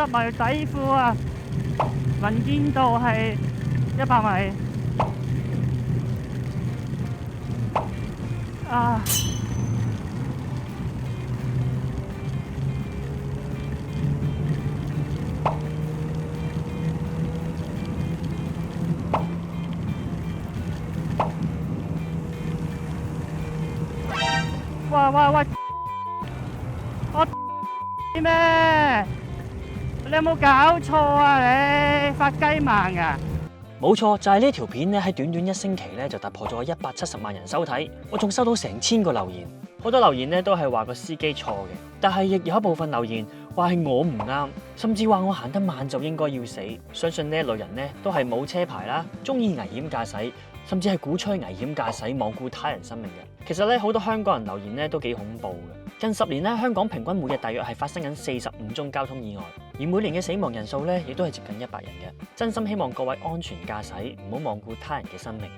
濕埋底褲啊！能見度係100米。啊！喂！我咩？你有冇搞錯啊？你發雞盲啊？冇錯，就係呢條片咧，喺短短1星期咧就突破咗170萬人收睇，我仲收到成千個留言，好多留言咧都係話個司機錯嘅，但係亦有一部分留言話係我唔啱，甚至話我行得慢就應該要死。相信呢一類人咧都係冇車牌啦，中意危險駕駛，甚至係鼓吹危險駕駛，罔顧他人生命嘅。其實咧好多香港人留言咧都幾恐怖嘅。近10年咧，香港平均每日大約係發生緊45宗交通意外，而每年嘅死亡人數咧亦都係接近100人嘅。真心希望各位安全駕駛，唔好罔顧他人嘅生命。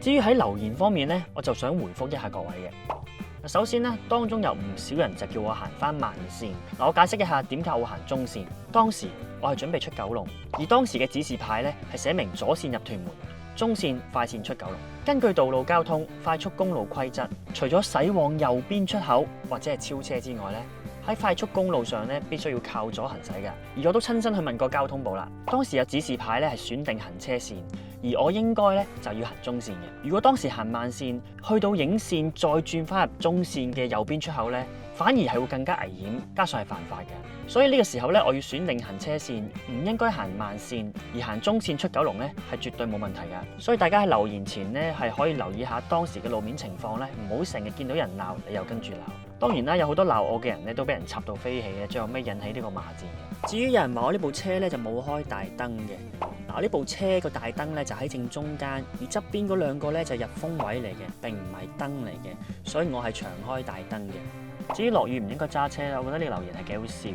至於喺留言方面咧，我就想回覆一下各位嘅。首先咧，當中有唔少人就叫我行翻慢線。嗱，我解釋一下點解我行中線。當時我係準備出九龍，而當時嘅指示牌咧係寫明左線入屯門，中線快線出九龍。根據道路交通快速公路規則，除咗駛往右邊出口或者係超車之外咧，喺快速公路上咧必須要靠左行駛嘅。而我都親身去問過交通部啦，當時有指示牌咧係選定行車線，而我應該咧就要行中線嘅。如果當時行慢線，去到影線再轉翻入中線嘅右邊出口咧，反而係會更加危險，加上係犯法嘅。所以呢個時候咧，我要選定行車線，唔應該行慢線，而行中線出九龍咧係絕對冇問題㗎。所以大家喺留言前咧係可以留意下當時嘅路面情況咧，唔好成日見到人鬧你又跟住鬧。當然啦，有好多鬧我嘅人咧都俾人插到飛起嘅，最後尾引起呢個罵戰嘅。至於有人話我呢部車咧就冇開大燈嘅，嗱，我呢部車個大燈咧就喺正中間，而側邊嗰2個咧就入風位嚟嘅，並唔係燈嚟嘅，所以我係長開大燈嘅。至於落雨唔應該揸車咧，我覺得呢個留言係幾好笑。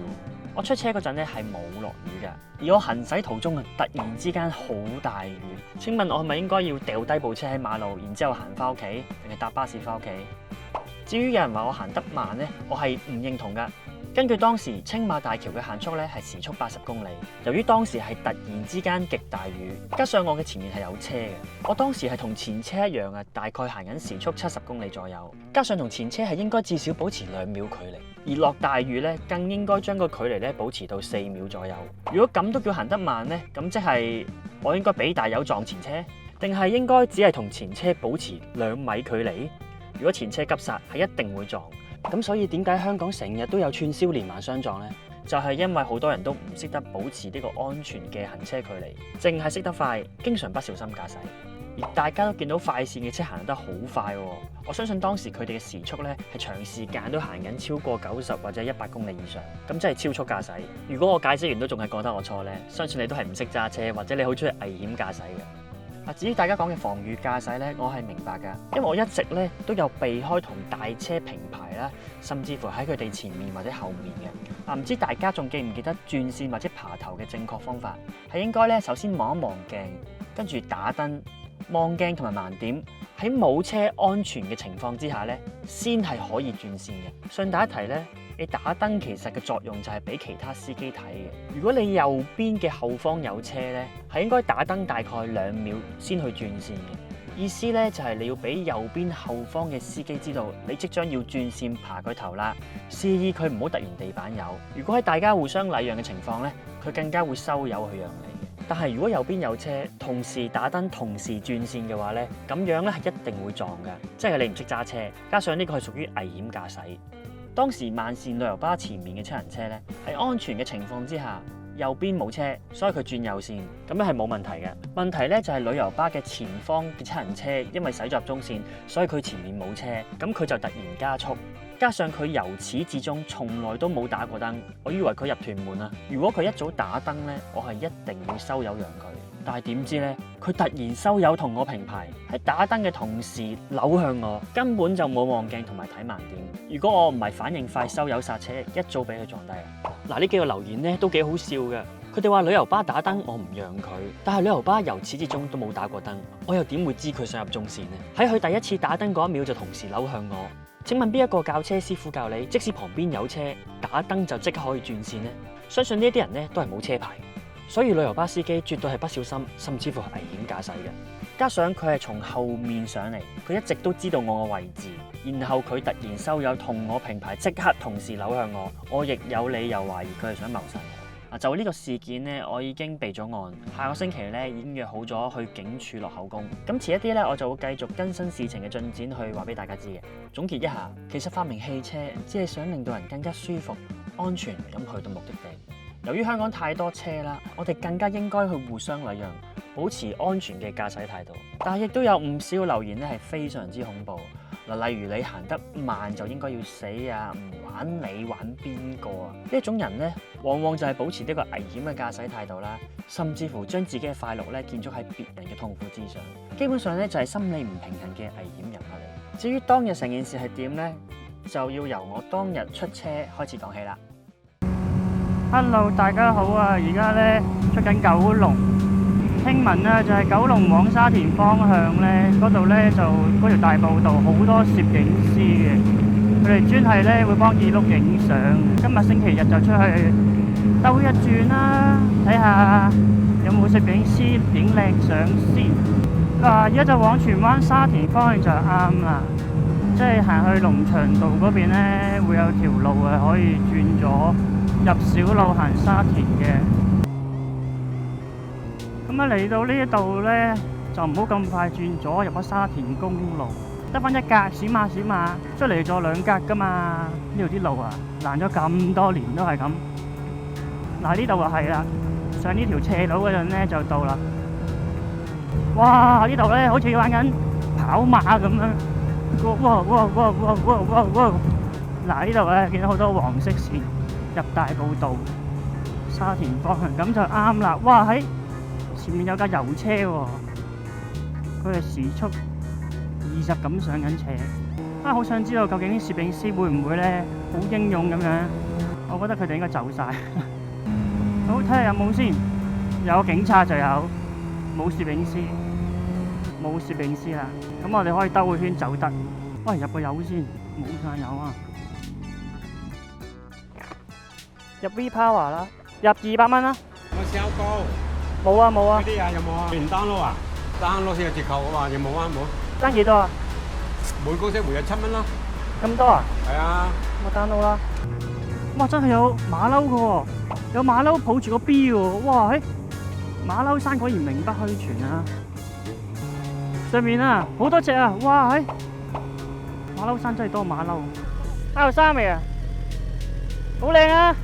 我出車嗰陣咧係冇落雨㗎，而我行駛途中啊突然之間好大雨。請問我係咪應該要掉低部車喺馬路，然之後行翻屋企，定係搭巴士翻屋企？至於有人話我行得慢咧，我係唔認同㗎。根據當時青馬大橋嘅限速咧係時速80公里，由於當時係突然之間極大雨，加上我嘅前面係有車嘅，我當時係同前車一樣啊，大概行緊時速70公里左右，加上同前車係應該至少保持2秒距離，而落大雨咧更應該將個距離咧保持到4秒左右。如果咁都叫行得慢咧，咁即係我應該俾大友撞前車，定係應該只係同前車保持2米距離？如果前車急剎係一定會撞。咁所以點解香港成日都有串燒連環相撞呢？就係因為好多人都唔識得保持呢個安全嘅行車距離，淨係識得快，經常不小心駕駛。而大家都見到快線嘅車行得好快喎，我相信當時佢哋嘅時速咧係長時間都行緊超過90或者100公里以上，咁真係超速駕駛。如果我解釋完都仲係覺得我錯呢，相信你都係唔識揸車，或者你好中意危險駕駛嘅。至於大家講嘅防禦駕駛咧，我係明白㗎，因為我一直咧都有避開同大車平排啦，甚至乎喺佢哋前面或者後面嘅。唔知大家仲記唔記得轉線或者爬頭嘅正確方法？係應該咧首先望一望鏡，跟住打燈、望鏡同埋盲點，喺冇車安全嘅情況之下咧，先係可以轉線嘅。順帶一提咧，你打燈其實嘅作用就係俾其他司機睇嘅。如果你右邊嘅後方有車咧，係應該打燈大概2秒先去轉線嘅。意思咧就係你要俾右邊後方嘅司機知道你即將要轉線爬佢頭啦，示意佢唔好突然地板油。如果喺大家互相禮讓嘅情況咧，佢更加會收油去讓你。但係如果右邊有車，同時打燈同時轉線嘅話咧，咁樣咧係一定會撞㗎，即係你唔識揸車，加上呢個係屬於危險駕駛。當時慢線旅遊巴前面嘅七人車咧，喺安全嘅情況之下，右邊冇車，所以佢轉右線，咁樣係冇問題嘅。問題咧就係旅遊巴嘅前方嘅七人車，因為駛咗入中線，所以佢前面冇車，咁佢就突然加速，加上佢由始至終從來都冇打過燈，我以為佢入屯門啊。如果佢一早打燈咧，我係一定會收油讓佢。但係點知咧，佢突然收油同我平排，喺打燈嘅同時扭向我，根本就冇望鏡同埋睇盲點。如果我唔係反應快收油剎車，一早俾佢撞低啦。嗱，呢幾個留言咧都幾好笑嘅。佢哋話旅遊巴打燈我唔讓佢，但係旅遊巴由始至終都冇打過燈，我又點會知佢想入中線呢？喺佢第一次打燈嗰1秒就同時扭向我，請問邊一個教車師傅教你，即使旁邊有車，打燈就即刻可以轉線呢？相信呢啲人呢都係冇車牌，所以旅遊巴司機絕對係不小心，甚至乎係危險駕駛嘅。加上佢係從後面上嚟，佢一直都知道我嘅位置，然後佢突然收油同我平排，即刻同時扭向我亦有理由懷疑佢係想謀殺我。就呢個事件呢，我已經備咗案，下個星期呢已經約好咗去警署落口供。咁遲一啲呢，我就會繼續更新事情嘅進展去話俾大家知嘅。總結一下，其實發明汽車只係想令到人更加舒服、安全咁去到目的地。由於香港太多車啦，我哋更加應該去互相禮讓，保持安全嘅駕駛態度。但係亦都有唔少留言咧係非常之恐怖。例如你行得慢就應該要死啊！唔玩你玩邊個啊？呢一種人呢，往往就係保持呢個危險嘅駕駛態度啦，甚至乎將自己嘅快樂咧建築喺別人嘅痛苦之上。基本上咧就係心理唔平衡嘅危險人物嚟。至於當日成件事係點呢？就要由我當日出車開始講起啦。Hello， 大家好啊！而家咧出緊九龍，聽聞咧就係九龍往沙田方向咧，嗰度咧就嗰條大埔道好多攝影師嘅，佢哋專係咧會幫二碌影相。今日星期日就出去兜一轉啦，睇下有冇攝影師影靚相先。嗱，而家就往荃灣沙田方向就啱啦，即係行去龍翔道嗰邊咧會有條路係可以轉咗入小路行沙田嘅。咁啊嚟到呢一度咧，就唔好咁快轉左入咗沙田公路，得翻一格，閃下閃下，出嚟咗兩格噶嘛。呢度啲路啊，爛咗咁多年都係咁。嗱，呢度就係啦，上呢條斜路嗰陣咧就到啦。哇！呢度咧好似玩緊跑馬咁樣。哇！嗱，呢度咧見到好多黃色線入大埔道沙田方向，咁就啱啦。哇！喺前面有架油車喎，佢係時速20咁上緊斜。好想知道究竟啲攝影師會唔會咧好英勇咁樣？我覺得佢哋應該走晒。好，睇下有冇先。有警察就有，冇攝影師，冇攝影師啦。咁我哋可以兜個圈走得。喂，入個油先，冇晒油啊！入 V Power 啦，入200蚊啦。有冇燒糕？冇啊冇啊。呢啲啊有冇啊？連單咯啊，單咯先有折扣啊嘛，有冇啊？冇。單幾多啊？每公升回入7蚊啦。咁多啊？係啊。我單到啦。哇！真係有馬騮嘅喎，有馬騮抱住個 B 喎。哇！馬騮山果然名不虛傳啊！上面啊好多隻啊！哇！馬騮山真係多馬騮。有衫未啊？好靚啊！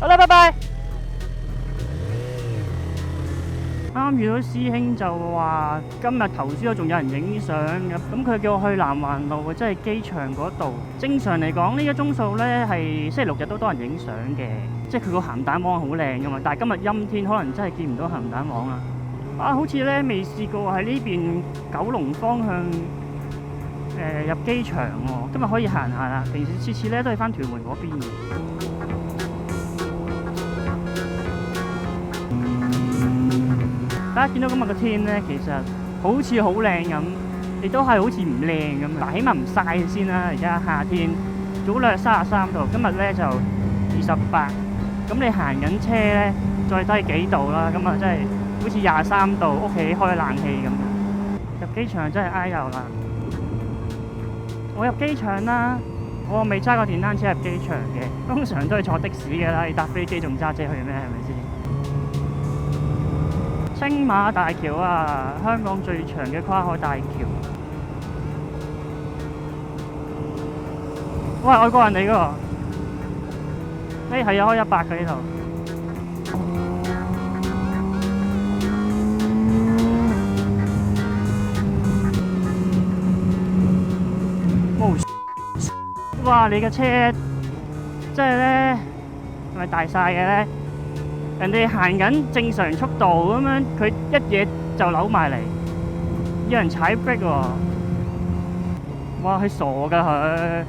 好啦，拜拜。啱遇到師兄就話今日投書都仲有人影相嘅，咁佢叫我去南環路，即係機場嗰度。正常嚟講呢個鐘數咧係星期六日都多人影相嘅，即係佢個鹹蛋黃好靚噶嘛。但係今日陰天，可能真係見唔到鹹蛋黃啦。好似咧未試過喺呢邊九龍方向入機場喎，今日可以行下啦。平時次咧都係翻屯門嗰邊嘅。大家見到今日個天咧，其實好似好靚咁，亦都係好似唔靚咁。嗱，起碼唔曬先啦。而家夏天，早兩日33度，今日咧就28。咁你行緊車咧，再低幾度啦，咁啊真係好似23度，屋企開冷氣咁。入機場真係挨油啦！我入機場啦，我未揸過電單車入機場嘅，通常都係坐的士嘅啦。你搭飛機仲揸車去咩？係咪先？青馬大橋啊，香港最長嘅跨海大橋。喂，外國人嚟㗎喎。係啊，開100嘅呢度。哇！你嘅車即係咧，係咪大晒嘅咧？人哋行緊正常速度咁樣，佢一嘢就扭埋嚟，有人踩 brake 喎！哇！佢傻㗎佢，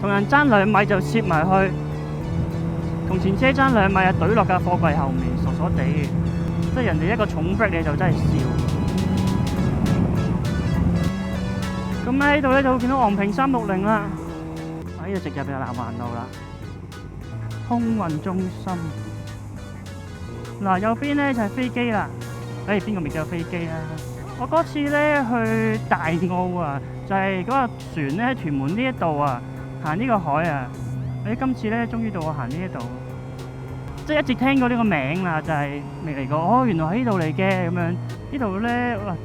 同人爭2米就攝埋去，同前車爭2米啊，懟落架貨櫃後面，傻傻地。即係人哋一個重 break 你就真係笑。咁咧呢度咧就會見到昂坪360啦，喺度直入就南環路啦，空運中心。嗱，右邊咧就係飛機啦。邊個未見過飛機啊？我嗰次咧去大澳啊，就係嗰個船咧喺屯門呢一度啊，行呢個海啊。今次咧終於到我行呢一度，即係一直聽過呢個名啦，就係未嚟過。哦，原來喺呢度嚟嘅咁樣。呢度咧哇，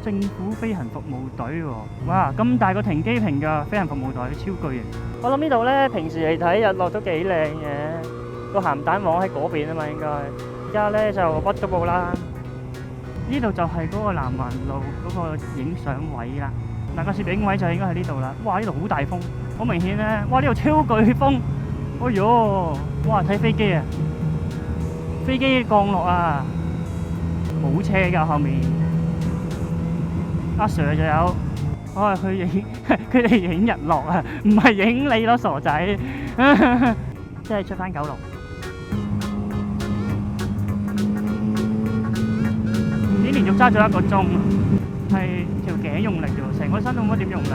政府飛行服務隊喎，哇咁大個停機坪㗎，飛行服務隊超巨型。我諗呢度咧平時嚟睇日落都幾靚嘅，個鹹蛋黃喺嗰邊啊嘛應該。而家咧就屈咗步啦。呢度就係嗰個南環路嗰個影相位啦。嗱，個攝影位就應該喺呢度啦。哇！呢度好大風，好明顯咧。哇！呢度超巨風，哎唷！哇！睇飛機啊，飛機降落啊，冇車㗎後面。阿 Sir 就有，我係去影，佢哋影日落啊，唔係影你咯，傻仔。即係出翻九龍。連續揸咗1個鐘，係條頸用力啫，成個身都冇乜點用力。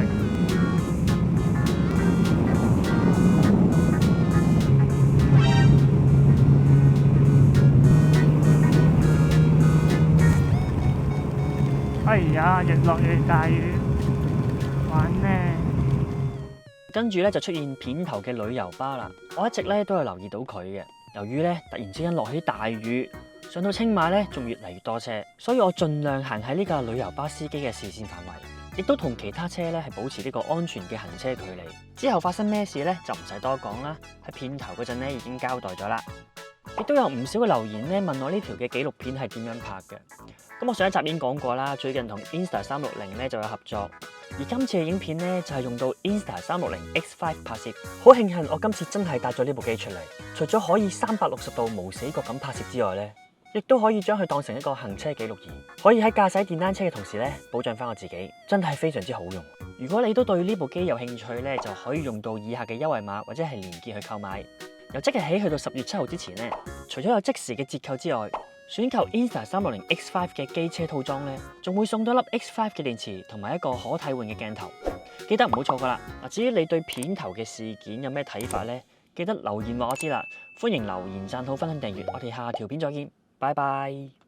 哎呀，越落越大雨，玩咩？跟住咧就出現片頭嘅旅遊巴啦。我一直咧都有留意到佢嘅，由於咧突然之間落起大雨。上到青馬咧，仲越嚟越多車，所以我盡量行喺呢架旅遊巴司機嘅視線範圍，亦都同其他車咧係保持呢個安全嘅行車距離。之後發生咩事咧就唔使多講啦，喺片頭嗰陣咧已經交代咗啦。亦都有唔少嘅留言咧問我呢條嘅紀錄片係點樣拍嘅。咁我上一集已經講過啦，最近同 Insta360咧就有合作，而今次嘅影片咧就係用到 Insta360 X5 拍攝。好慶幸我今次真係帶咗呢部機出嚟，除咗可以360度無死角咁拍攝之外咧，亦都可以將佢當成一個行車記錄儀，可以喺駕駛電單車嘅同時咧，保障翻我自己，真係非常之好用。如果你都對呢部機有興趣咧，就可以用到以下嘅優惠碼或者係連結去購買。由即日起去到10月7號之前咧，除咗有即時嘅折扣之外，選購 Insta360 X5 嘅機車套裝咧，仲會送多粒 X5 嘅電池同埋一個可替換嘅鏡頭。記得唔好錯過啦！嗱，至於你對片頭嘅事件有咩睇法咧，記得留言話我知啦。歡迎留言、讚好、分享、訂閱，我哋下條片再見。拜拜。